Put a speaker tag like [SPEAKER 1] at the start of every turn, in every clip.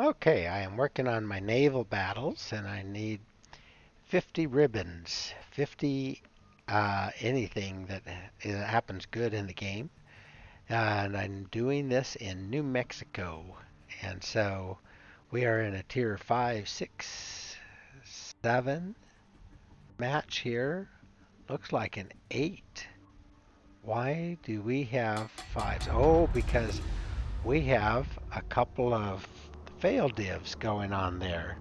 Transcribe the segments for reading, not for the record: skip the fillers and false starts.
[SPEAKER 1] Okay, I am working on my naval battles and I need 50 ribbons, 50 anything that happens good in the game. And I'm doing this in New Mexico. And so we are in a tier 5, 6, 7 match here. Looks like an 8. Why do we have 5s? Oh, because we have a couple of fail divs going on there.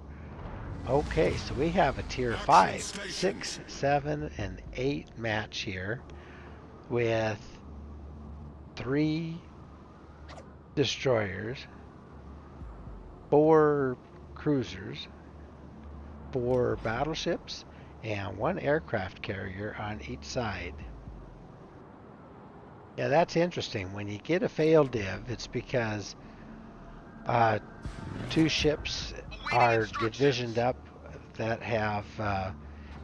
[SPEAKER 1] Okay, so we have a tier
[SPEAKER 2] Action
[SPEAKER 1] 5,
[SPEAKER 2] stations.
[SPEAKER 1] 6, 7, and 8 match here with 3 destroyers, 4 cruisers, 4 battleships, and 1 aircraft carrier on each side. Yeah, that's interesting. When you get a fail div, it's because uh, 2 ships
[SPEAKER 2] Awaiting
[SPEAKER 1] are divisioned
[SPEAKER 2] instructions.
[SPEAKER 1] up that have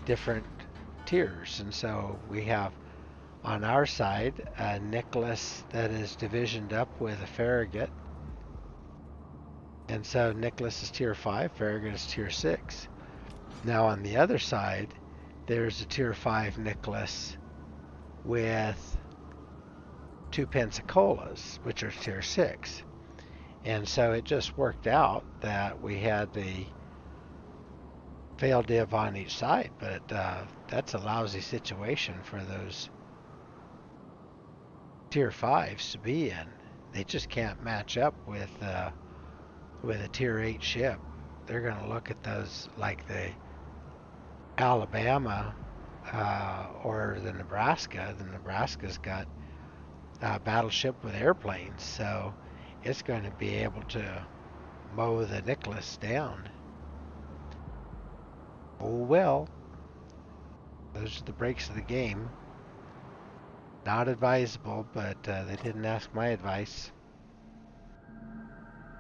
[SPEAKER 1] different tiers. And so we have on our side a Nicholas that is divisioned up with a Farragut. And so Nicholas is tier 5, Farragut is tier 6. Now on the other side, there's a tier 5 Nicholas with 2 Pensacola's, which are tier 6. And so it just worked out that we had the fail div on each side, but that's a lousy situation for those tier 5s to be in. They just can't match up with a tier 8 ship. They're going to look at those like the Alabama or the Nebraska. The Nebraska's got a battleship with airplanes, so it's going to be able to mow the Nicholas down. Oh well, those are the breaks of the game. Not advisable, but they didn't ask my advice.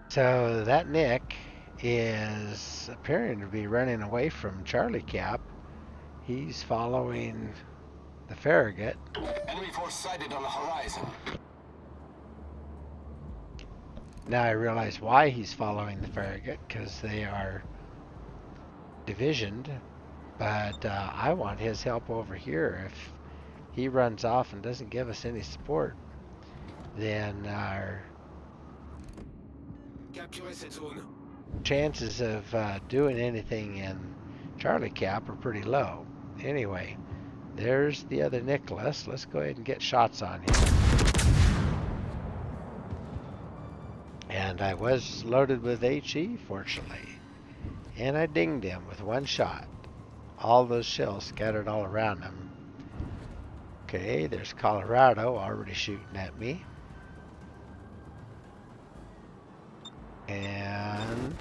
[SPEAKER 1] So that Nick is appearing to be running away from Charlie Cap. He's following the Farragut.
[SPEAKER 2] Enemy force sighted on the horizon.
[SPEAKER 1] Now I realize why he's following the Farragut, because they are divisioned, but I want his help over here. If he runs off and doesn't give us any support, then our
[SPEAKER 2] Capturez cette zone.
[SPEAKER 1] chances of doing anything in Charlie Cap are pretty low. Anyway, there's the other Nicholas. Let's go ahead and get shots on him. And I was loaded with HE, fortunately. And I dinged him with one shot. All those shells scattered all around him. Okay, there's Colorado already shooting at me. And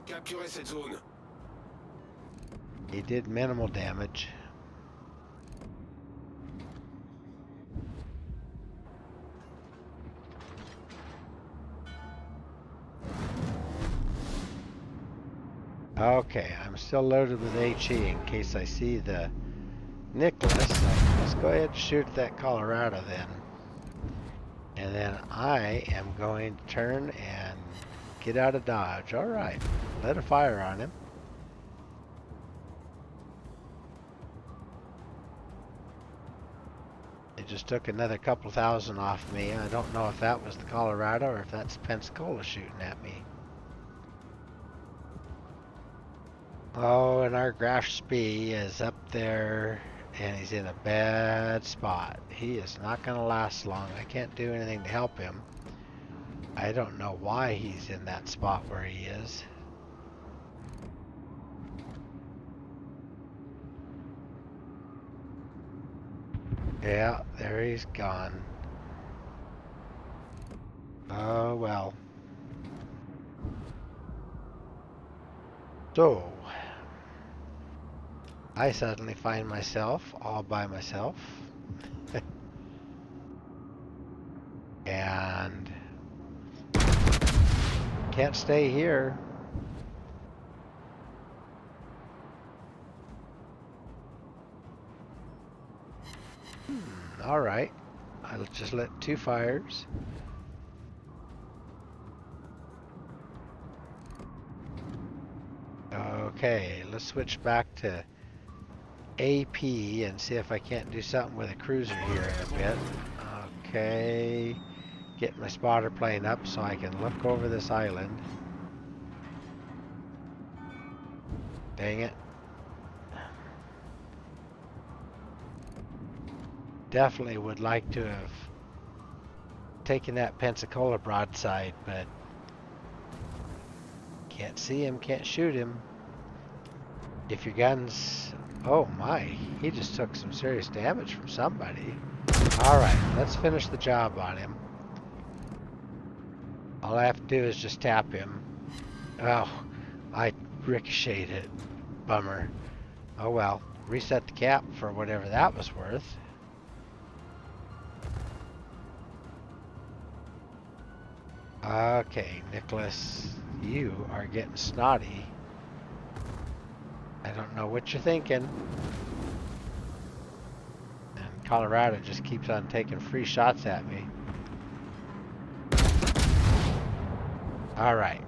[SPEAKER 2] Capturez cette zone.
[SPEAKER 1] he did minimal damage. Okay, I'm still loaded with HE in case I see the Nicholas. So let's go ahead and shoot that Colorado then. And then I am going to turn and get out of dodge. All right, let a fire on him. It just took another couple thousand off me. I don't know if that was the Colorado or if that's Pensacola shooting at me. Oh, and our Graf Spee is up there, and he's in a bad spot. He is not going to last long. I can't do anything to help him. I don't know why he's in that spot where he is. Yeah, there he's gone. Oh, well. So, I suddenly find myself all by myself. And can't stay here. All right. I'll just let 2 fires. Okay, let's switch back to AP and see if I can't do something with a cruiser here in a bit. Okay, get my spotter plane up so I can look over this island. Dang it. Definitely would like to have taken that Pensacola broadside, but can't see him, can't shoot him. If your guns... Oh my, he just took some serious damage from somebody. Alright, let's finish the job on him. All I have to do is just tap him. Oh, I ricocheted it. Bummer. Oh well, reset the cap for whatever that was worth. Okay, Nicholas, you are getting snotty. I don't know what you're thinking. And Colorado just keeps on taking free shots at me. Alright,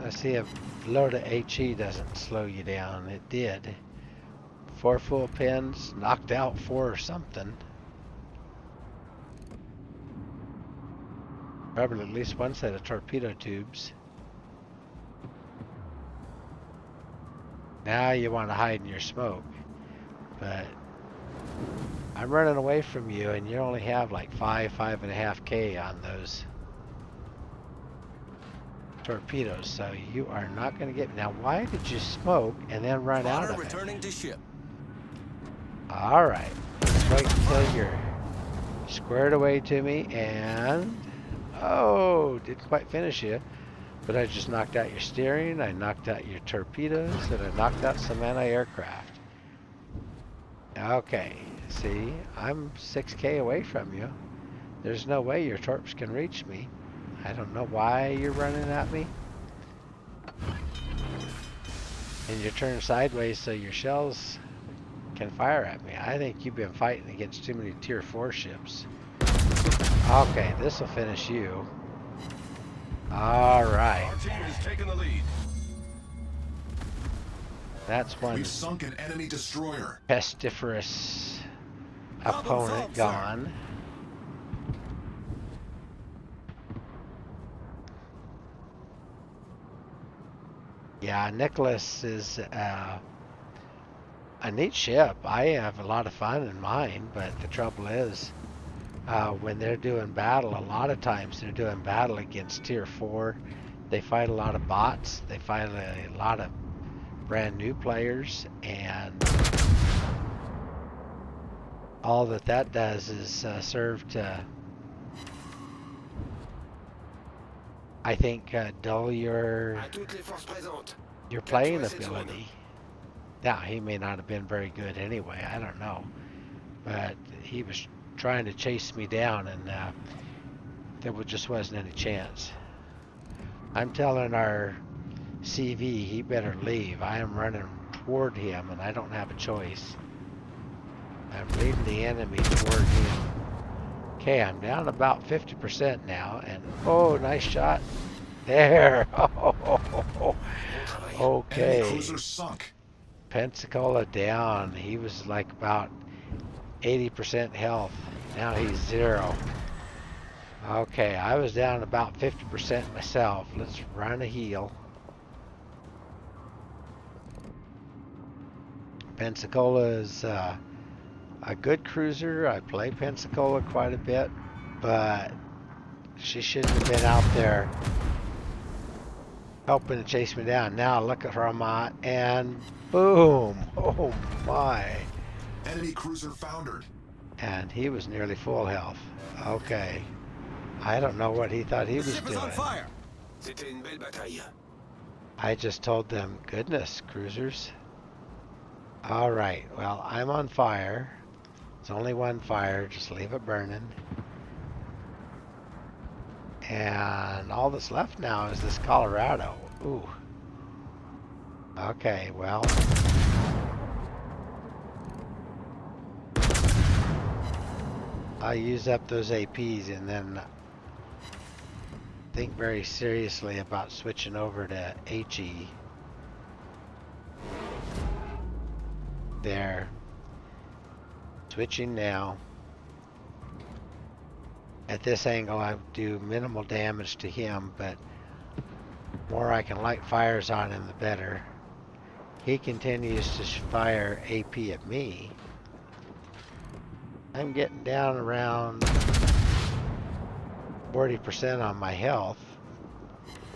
[SPEAKER 1] let's see if load of HE doesn't slow you down. It did. 4 full pins, knocked out 4 or something. Probably at least one set of torpedo tubes. Now you want to hide in your smoke. But I'm running away from you and you only have like 5.5K on those torpedoes, so you are not going to get me. Now why did you smoke and then run out of it?
[SPEAKER 2] Returning to ship.
[SPEAKER 1] Alright, let's wait until you're squared away to me and... Oh, didn't quite finish you. But I just knocked out your steering, I knocked out your torpedoes, and I knocked out some anti-aircraft. Okay, see, I'm 6K away from you. There's no way your torps can reach me. I don't know why you're running at me. And you turn sideways so your shells can fire at me. I think you've been fighting against too many tier 4 ships. Okay, this will finish you. Alright.
[SPEAKER 2] Our team has taken the lead.
[SPEAKER 1] That's one
[SPEAKER 3] We've sunk an enemy destroyer.
[SPEAKER 1] pestiferous opponent gone. Yeah, Nicholas is a neat ship. I have a lot of fun in mine, but the trouble is, when they're doing battle, a lot of times they're doing battle against tier 4. They fight a lot of bots. They fight a lot of brand new players, and all that does is serve to, I think, dull your playing ability. Now, he may not have been very good anyway, I don't know. But he was trying to chase me down, and there just wasn't any chance. I'm telling our CV he better leave. I am running toward him, and I don't have a choice. I'm leading the enemy toward him. Okay, I'm down about 50% now, and oh, nice shot. There. Oh, okay.
[SPEAKER 3] Enemy cruiser sunk.
[SPEAKER 1] Pensacola down. He was like about 80% health. Now he's 0. Okay, I was down about 50% myself. Let's run a heel. Pensacola is a good cruiser. I play Pensacola quite a bit, but she shouldn't have been out there helping to chase me down. Now look at her, and boom! Oh my!
[SPEAKER 3] Enemy cruiser foundered.
[SPEAKER 1] And he was nearly full health. Okay. I don't know what he thought he was doing.
[SPEAKER 2] C'était une belle bataille.
[SPEAKER 1] I just told them, goodness, cruisers. Alright, well, I'm on fire. It's only one fire, just leave it burning. And all that's left now is this Colorado. Ooh. Okay, well. I'll use up those APs and then think very seriously about switching over to HE. There. Switching now. At this angle, I do minimal damage to him, but the more I can light fires on him, the better. He continues to fire AP at me. I'm getting down around 40% on my health.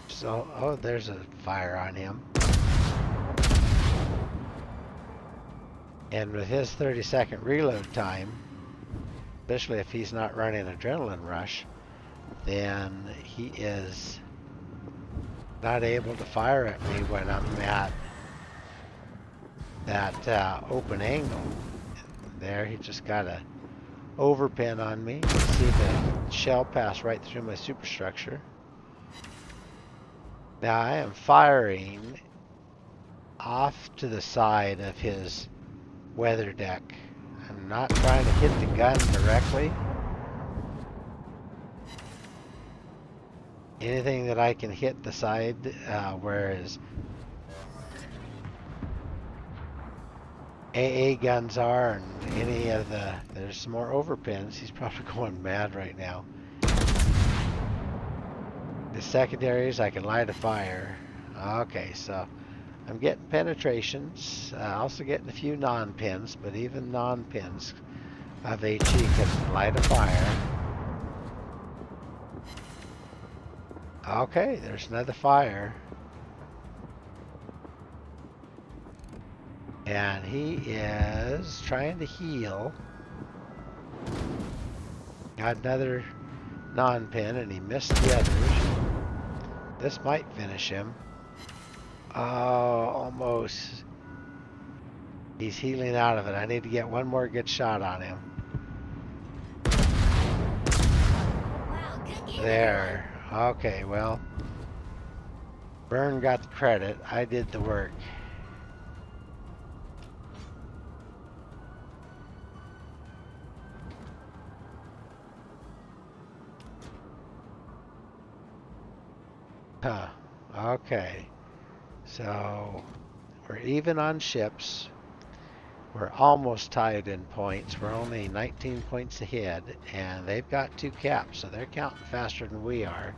[SPEAKER 1] So, oh, there's a fire on him. And with his 30-second reload time, especially if he's not running adrenaline rush, then he is not able to fire at me when I'm at that open angle. There, he just got a overpin on me. You see the shell pass right through my superstructure. Now I am firing off to the side of his weather deck. I'm not trying to hit the gun directly. Anything that I can hit the side where his AA guns are, and any of there's some more overpins. He's probably going mad right now. The secondaries, I can light a fire. Okay, so I'm getting penetrations. Also getting a few non-pins, but even non-pins of HE can light a fire. Okay, there's another fire. And he is trying to heal. Got another non-pin, and he missed the others. This might finish him. Oh, almost. He's healing out of it. I need to get one more good shot on him.
[SPEAKER 4] Wow, good game,
[SPEAKER 1] There. Okay, well. Byrne got the credit. I did the work. Huh. Okay. So, we're even on ships. We're almost tied in points. We're only 19 points ahead, and they've got 2 caps, so they're counting faster than we are.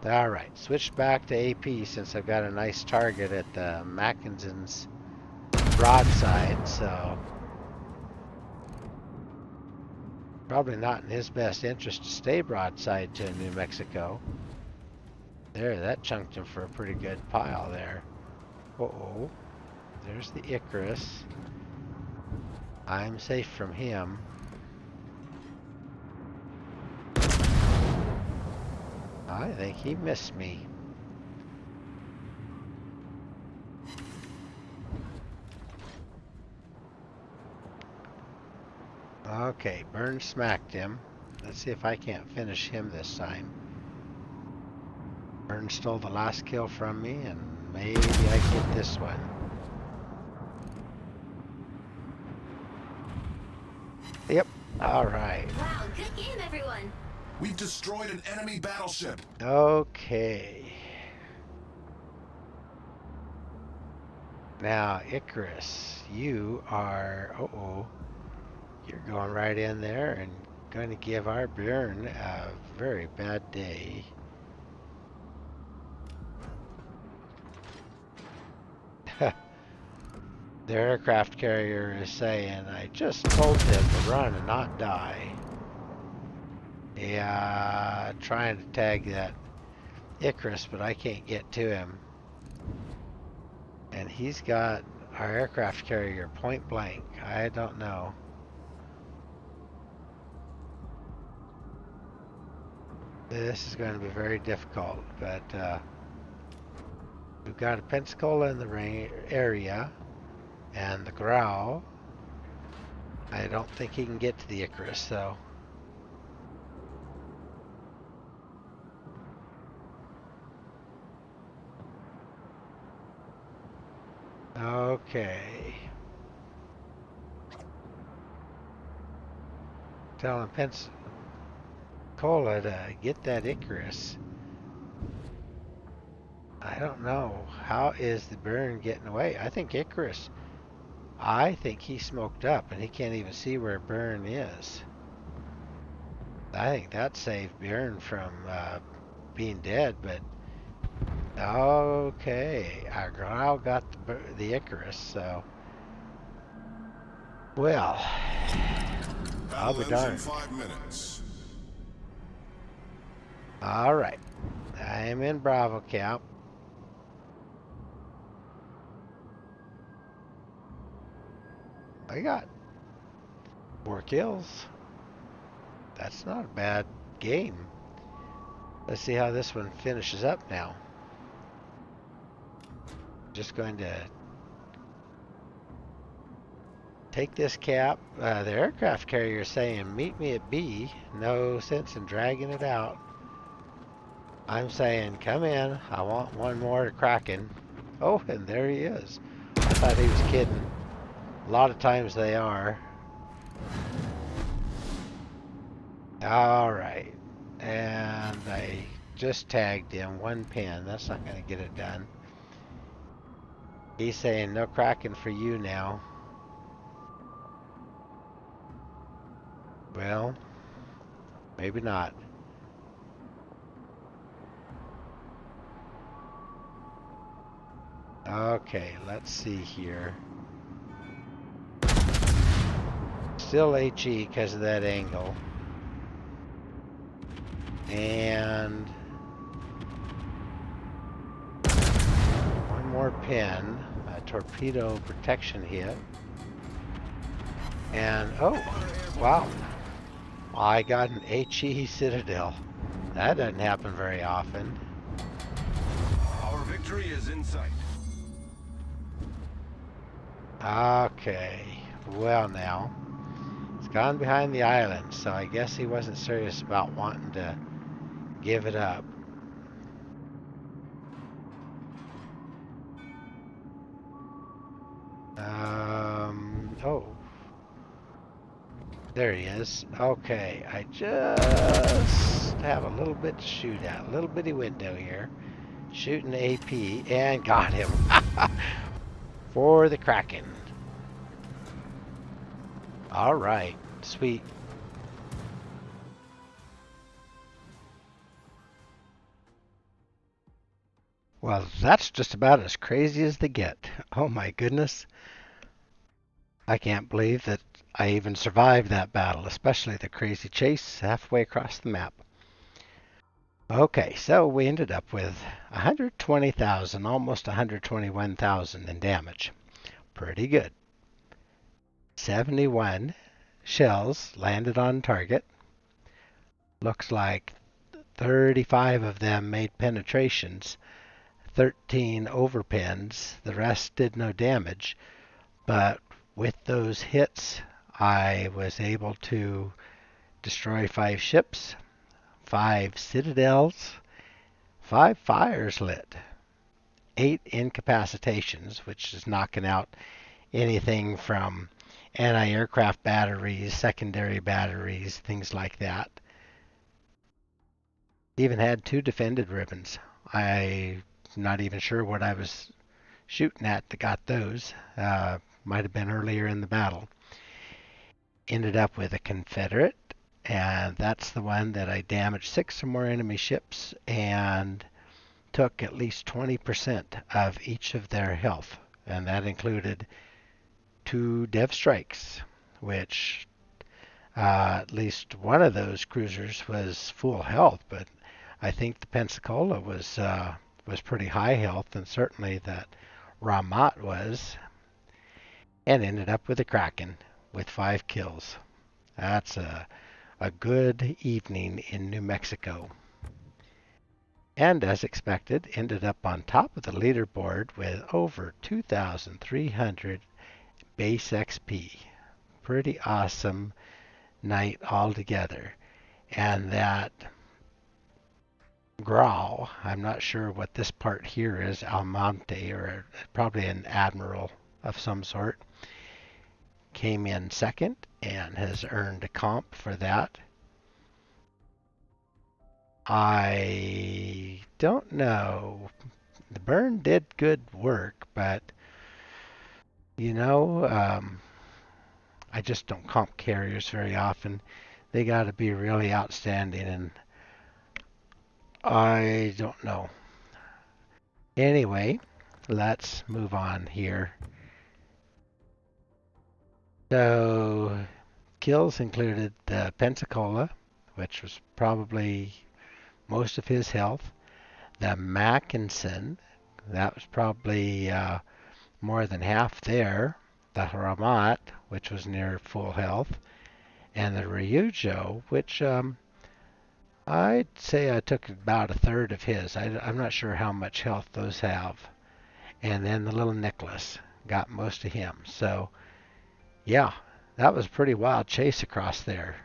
[SPEAKER 1] All right, switch back to AP since I've got a nice target at the Mackenzie's broadside, so probably not in his best interest to stay broadside to New Mexico. There, that chunked him for a pretty good pile there. Uh-oh. There's the Icarus. I'm safe from him. I think he missed me. Okay, Byrne smacked him. Let's see if I can't finish him this time. Byrne stole the last kill from me, and maybe I get this one. Yep, alright.
[SPEAKER 4] Wow, good game, everyone.
[SPEAKER 3] We've destroyed an enemy battleship.
[SPEAKER 1] Okay. Now, Icarus, you are... Uh-oh. You're going right in there and going to give our Bjorn a very bad day. The aircraft carrier is saying, I just told them to run and not die. Yeah, trying to tag that Icarus, but I can't get to him. And he's got our aircraft carrier point blank. I don't know. This is going to be very difficult, but we've got a Pensacola in the area, and the Growl. I don't think he can get to the Icarus, though. Okay. Telling Pensacola to get that Icarus. I don't know. How is the burn getting away? I think he smoked up and he can't even see where Byrne is. I think that saved Byrne from being dead, but okay. Our Grau got the Icarus, so. Well, I'll
[SPEAKER 3] Battle
[SPEAKER 1] be
[SPEAKER 3] ends in
[SPEAKER 1] darned.
[SPEAKER 3] 5 minutes.
[SPEAKER 1] All right. I am in Bravo Cap. I got 4 kills. That's not a bad game. Let's see how this one finishes up now. Just going to take this cap. The aircraft carrier is saying, meet me at B. No sense in dragging it out. I'm saying, come in. I want one more Kraken. Oh, and there he is. I thought he was kidding. A lot of times they are. All right. And I just tagged him 1 pin. That's not going to get it done. He's saying, no Kraken for you now. Well, maybe not. Okay, let's see here. Still HE because of that angle. And one more pin. A torpedo protection hit. And, oh, wow. I got an HE Citadel. That doesn't happen very often.
[SPEAKER 2] Our victory is in sight.
[SPEAKER 1] Okay, well now. It's gone behind the island, so I guess he wasn't serious about wanting to give it up. Oh. There he is. Okay, I just have a little bit to shoot at. A little bitty window here. Shooting AP and got him. For the Kraken. All right, sweet. Well, that's just about as crazy as they get. Oh my goodness. I can't believe that I even survived that battle, especially the crazy chase halfway across the map. Okay, so we ended up with 120,000, almost 121,000 in damage. Pretty good. 71 shells landed on target. Looks like 35 of them made penetrations, 13 overpins. The rest did no damage, but with those hits, I was able to destroy 5 ships, 5 citadels, 5 fires lit, 8 incapacitations, which is knocking out anything from anti-aircraft batteries, secondary batteries, things like that. Even had 2 defended ribbons. I'm not even sure what I was shooting at that got those. Might have been earlier in the battle. Ended up with a Confederate, and that's the one that I damaged 6 or more enemy ships and took at least 20% of each of their health. And that included 2 Dev Strikes, which at least one of those cruisers was full health, but I think the Pensacola was pretty high health, and certainly that Ramat was, and ended up with a Kraken with 5 kills. That's a good evening in New Mexico. And as expected, ended up on top of the leaderboard with over 2,300 base XP. Pretty awesome night altogether. And that Grau, I'm not sure what this part here is, Almonte, or probably an admiral of some sort, came in second and has earned a comp for that. I don't know. The burn did good work, but you know, I just don't comp carriers very often. They got to be really outstanding, and I don't know. Anyway, let's move on here. So, kills included the Pensacola, which was probably most of his health. The Mackinson, that was probably more than half there. The Ramat, which was near full health. And the Ryujo, which I'd say I took about a third of his. I'm not sure how much health those have. And then the little Nicholas got most of him. So, yeah, that was a pretty wild chase across there.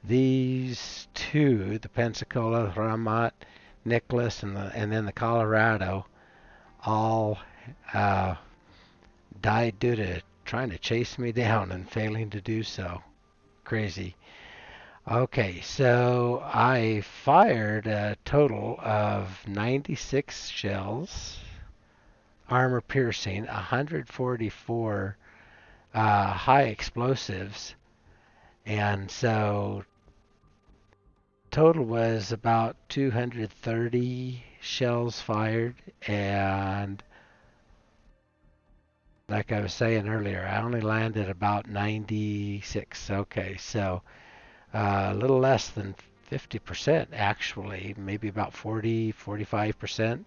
[SPEAKER 1] These two, the Pensacola, Ramat, Nicholas, and then the Colorado, all died due to trying to chase me down and failing to do so. Crazy. Okay, so I fired a total of 96 shells, armor piercing, 144 high explosives, and so total was about 230 shells fired, and like I was saying earlier, I only landed about 96. Okay, so a little less than 50% actually, maybe about 40, 45%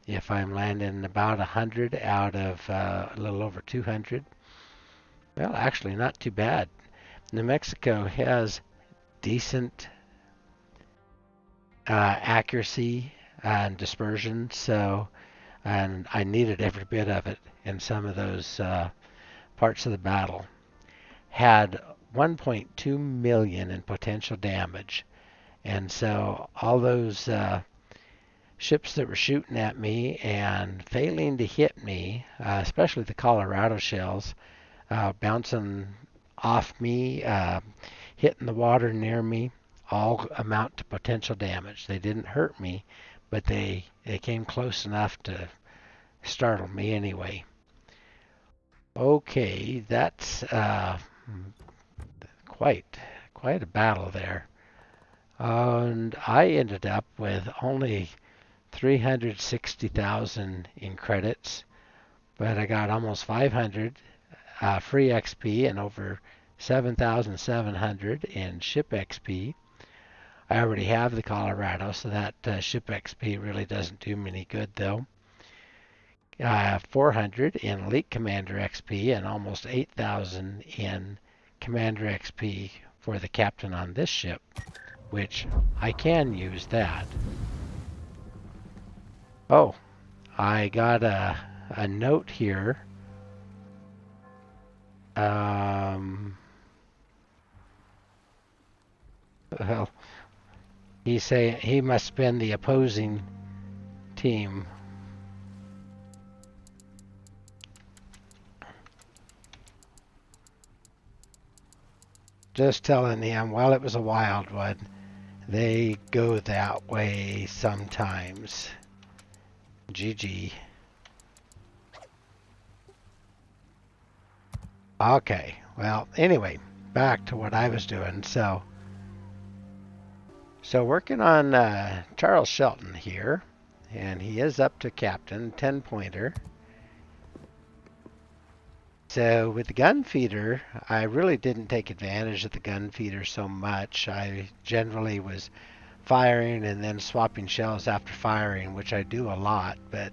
[SPEAKER 1] if I'm landing about 100 out of a little over 200. Well, actually not too bad. New Mexico has decent accuracy and dispersion, so and I needed every bit of it in some of those parts of the battle. Had 1.2 million in potential damage, and so all those ships that were shooting at me and failing to hit me, especially the Colorado shells, bouncing off me, hitting the water near me, all amount to potential damage. They didn't hurt me, but they came close enough to startle me anyway. Okay, that's quite a battle there. And I ended up with only 360,000 in credits, but I got almost 500 free XP and over 7,700 in ship XP. I already have the Colorado, so that ship XP really doesn't do me any good though. 400 in Elite Commander XP and almost 8,000 in Commander XP for the captain on this ship, which I can use that. Oh, I got a note here. Well, he must have been the opposing team. Just telling him, while it was a wild one, they go that way sometimes. GG. Okay, well, anyway, back to what I was doing. So working on Charles Shelton here, and he is up to captain, 10-pointer. So with the gun feeder, I really didn't take advantage of the gun feeder so much. I generally was firing and then swapping shells after firing, which I do a lot, but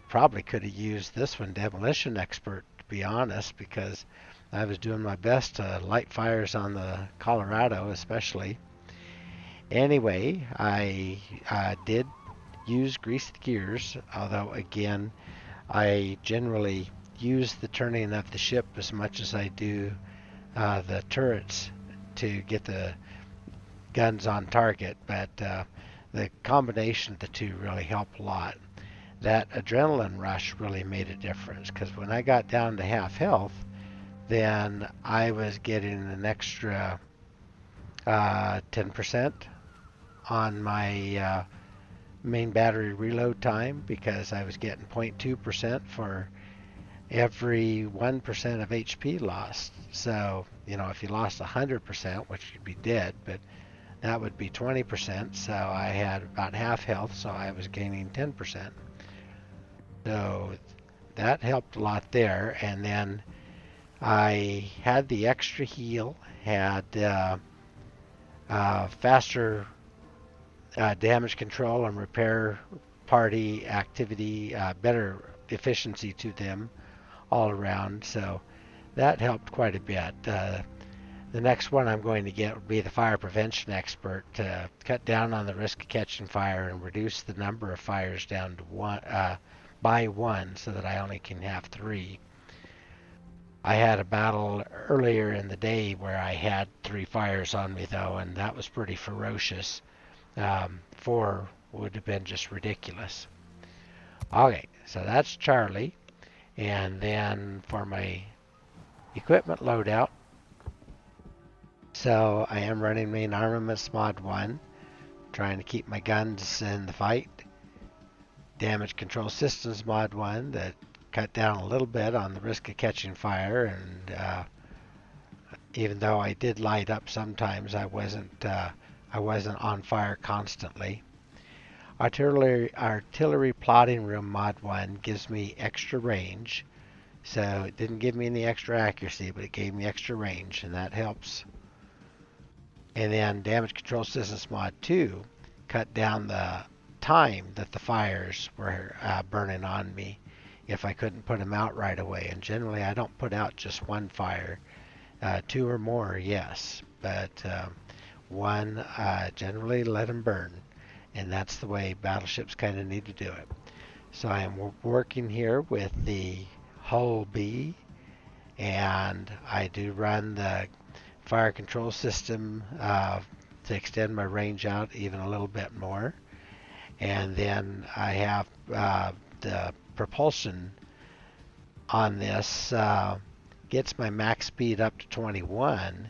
[SPEAKER 1] probably could have used this one, Demolition Expert, to be honest, because I was doing my best to light fires on the Colorado especially. Anyway, I did use greased gears, although again, I generally use the turning of the ship as much as I do the turrets to get the guns on target, but the combination of the two really helped a lot. That adrenaline rush really made a difference, because when I got down to half health, then I was getting an extra 10% on my main battery reload time because I was getting 0.2% for every 1% of HP lost. So, if you lost 100%, which you'd be dead, but that would be 20%. So I had about half health, so I was gaining 10%. So that helped a lot there. And then I had the extra heal, had faster damage control and repair party activity, better efficiency to them all around. So that helped quite a bit. The next one I'm going to get would be the fire prevention expert to cut down on the risk of catching fire and reduce the number of fires down to one by one, so that I only can have 3. I had a battle earlier in the day where I had 3 fires on me though, and that was pretty ferocious. 4 would have been just ridiculous. Okay, so that's Charlie. And then for my equipment loadout, so I am running main armaments mod 1, trying to keep my guns in the fight. Damage control systems mod 1 that cut down a little bit on the risk of catching fire, and even though I did light up sometimes, I wasn't on fire constantly. Artillery plotting room mod 1 gives me extra range. So it didn't give me any extra accuracy, but it gave me extra range, and that helps. And then damage control systems mod 2 cut down the time that the fires were burning on me if I couldn't put them out right away. And generally I don't put out just one fire. 2 or more, yes, but 1, generally let them burn. And that's the way battleships kind of need to do it. So I am working here with the Hull B, and I do run the fire control system to extend my range out even a little bit more. And then I have the propulsion on this gets my max speed up to 21,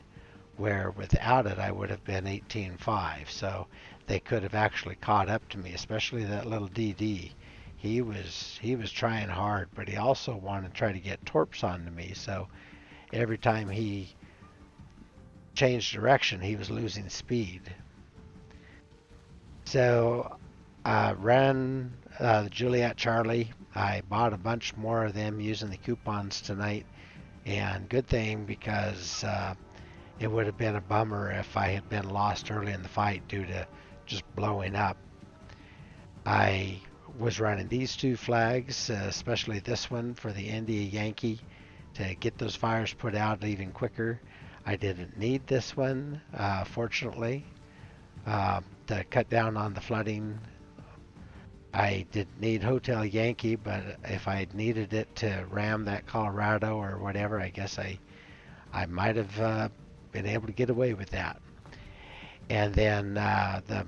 [SPEAKER 1] where without it I would have been 18.5. So they could have actually caught up to me, especially that little DD. He was trying hard, but he also wanted to try to get torps onto me. So every time he changed direction, he was losing speed. So ran the Juliet Charlie. I bought a bunch more of them using the coupons tonight, and good thing, because it would have been a bummer if I had been lost early in the fight due to just blowing up. I was running these 2 flags, especially this one for the India Yankee, to get those fires put out even quicker. I didn't need this one, fortunately, to cut down on the flooding. I didn't need Hotel Yankee, but if I had needed it to ram that Colorado or whatever, I guess I might have been able to get away with that. And then the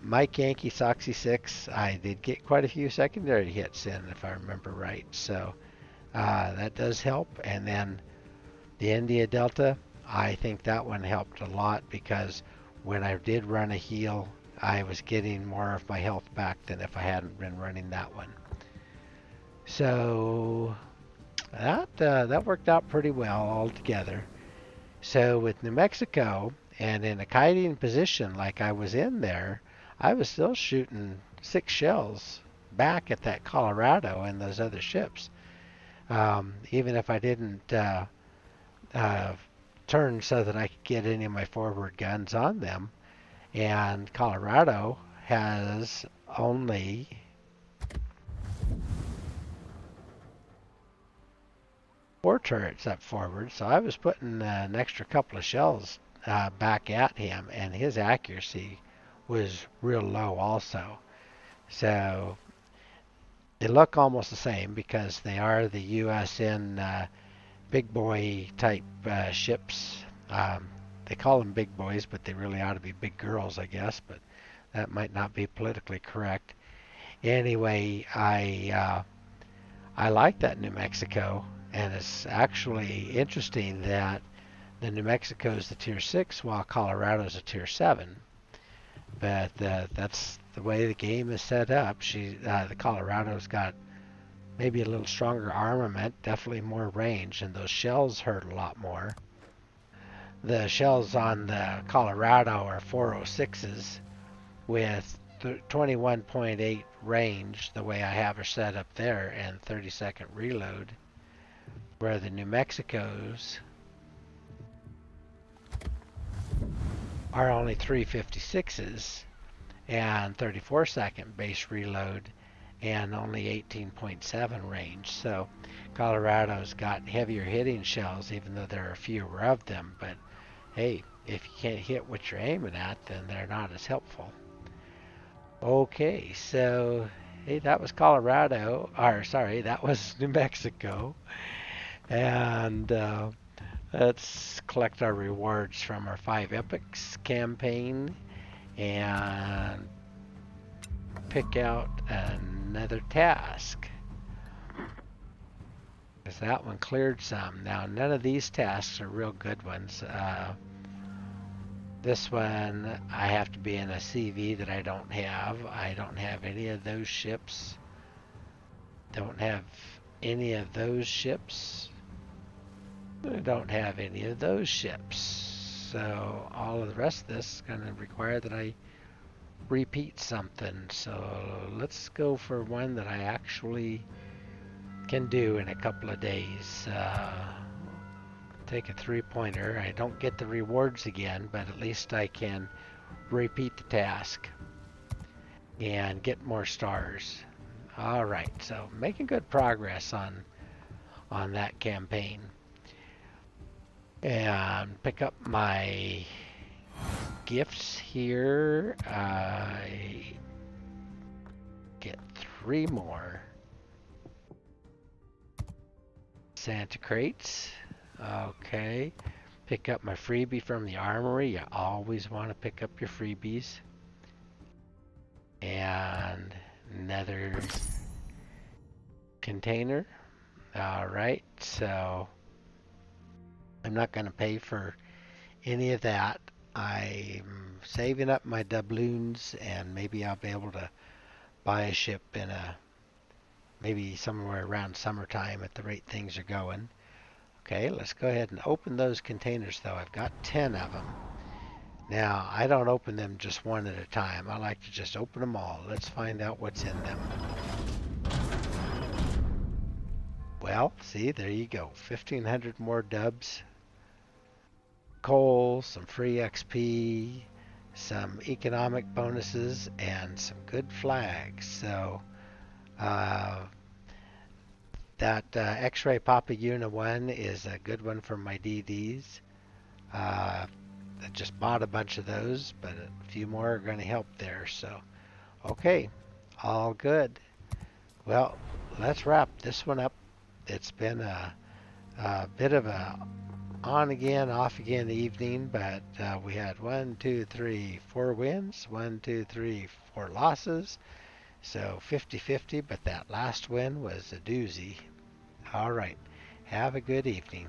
[SPEAKER 1] Mike Yankee Soxy 6, I did get quite a few secondary hits in, if I remember right. So that does help. And then the India Delta, I think that one helped a lot, because when I did run a heal, I was getting more of my health back than if I hadn't been running that one. So that worked out pretty well altogether. So with New Mexico and in a kiting position like I was in there, I was still shooting 6 shells back at that Colorado and those other ships. Even if I didn't turn so that I could get any of my forward guns on them. And Colorado has only 4 turrets up forward, so I was putting an extra couple of shells back at him, and his accuracy was real low also. So they look almost the same because they are the USN big boy type ships. They call them big boys, but they really ought to be big girls, I guess, but that might not be politically correct. Anyway, I like that New Mexico, and it's actually interesting that The New Mexico's the tier 6, while Colorado's a tier 7. But that's the way the game is set up. The Colorado's got maybe a little stronger armament, definitely more range, and those shells hurt a lot more. The shells on the Colorado are 406s with 21.8 range, the way I have her set up there, and 30-second reload, where the New Mexico's are only 356s and 34-second base reload and only 18.7 range. So Colorado's got heavier hitting shells, even though there are fewer of them. But hey, if you can't hit what you're aiming at, then they're not as helpful. Okay, so hey, that was Colorado, or sorry, that was New Mexico. And let's collect our rewards from our 5 epics campaign and pick out another task, because that one cleared some. Now, none of these tasks are real good ones. This one, I have to be in a CV that I don't have. I don't have any of those ships. Don't have any of those ships. I don't have any of those ships. So all of the rest of this is going to require that I repeat something. So let's go for one that I actually can do in a couple of days. Take a 3-pointer. I don't get the rewards again, but at least I can repeat the task and get more stars. All right, so making good progress on that campaign. And pick up my gifts here. I get 3 more Santa crates. Okay. Pick up my freebie from the armory. You always want to pick up your freebies. And another container. All right, so I'm not going to pay for any of that. I'm saving up my doubloons, and maybe I'll be able to buy a ship in maybe somewhere around summertime at the rate things are going. Okay, let's go ahead and open those containers, though. I've got 10 of them. Now, I don't open them just one at a time. I like to just open them all. Let's find out what's in them. Well, see, there you go. 1,500 more dubs. Coal, some free XP, some economic bonuses, and some good flags. So, that X-Ray Papa Una 1 is a good one for my DDs. I just bought a bunch of those, but a few more are going to help there. So, okay, all good. Well, let's wrap this one up. It's been a bit of a on again, off again evening, but we had 1, 2, 3, 4 wins, 1, 2, 3, 4 losses. So 50-50, but that last win was a doozy. All right. Have a good evening.